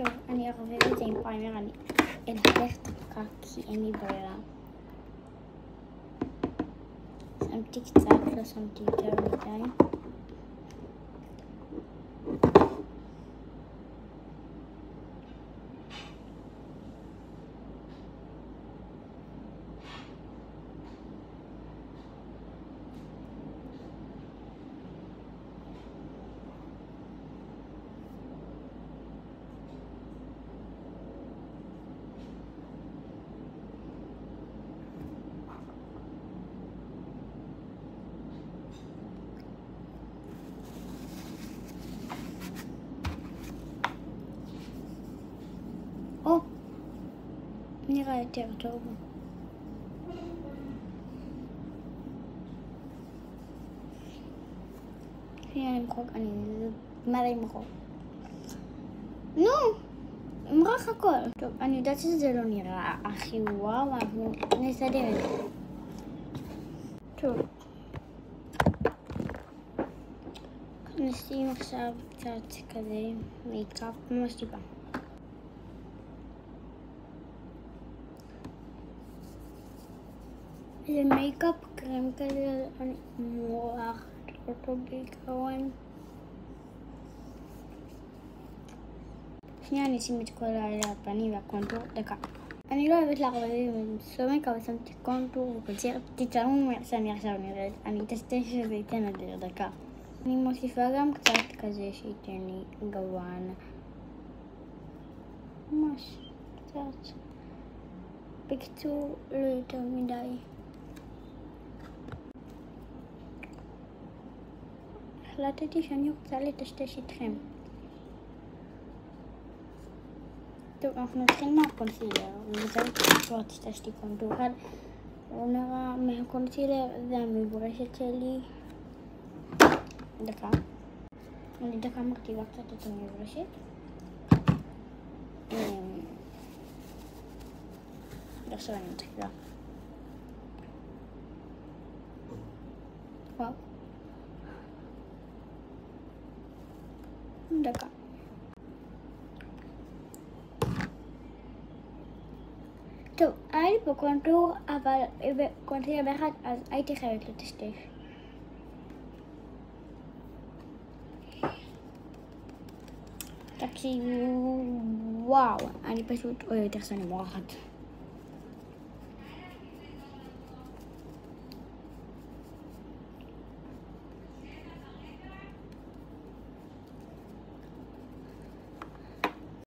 טוב, אני אערבב את זה עם פריימר, אני אלך דקה כי אין לי ברירה. שמתי קצת, לא שמתי יותר מדי. או, נראה יותר טוב. אני למחוק, אני מלא למחוק. נו, אמרח הכל. טוב, אני יודעת שזה לא נראה הכי וואו, אנחנו נסדר את זה. טוב. נשים עכשיו קצת כזה מייקאפ, ממש טיפה. זה מייקאפ קרם כזה, אני מורחת אותו בעיקרון. שנייה, אני אשים את כל הפנים והקונטור, דקה. אני לא אוהבת לערבב עם סומק, אבל שמתי קונטור וקונציר. תצלמו שאני עכשיו נראית, אני אטסטש שזה ייתן אדיר, דקה. אני מוסיפה גם קצת כזה שייתן לי גוון. ממש קצת. בקיצור, לא יותר מדי. החלטתי שאני רוצה לטשטש איתכם. טוב, אנחנו נתחיל מהקונסילר, וזהו כבר טשטשתי קונטור אחד. הוא נראה מהקונסילר, זה המברשת שלי. דקה. אני דקה מרכיבה קצת את המברשת. עכשיו אני מתחילה. וואו. דקה. טוב, היה לי פה קונטור, אבל קונטור באחד, אז הייתי חייבת לטשטש. תקשיבו, וואו, אני פשוט אוהבת איך שאני מורחת.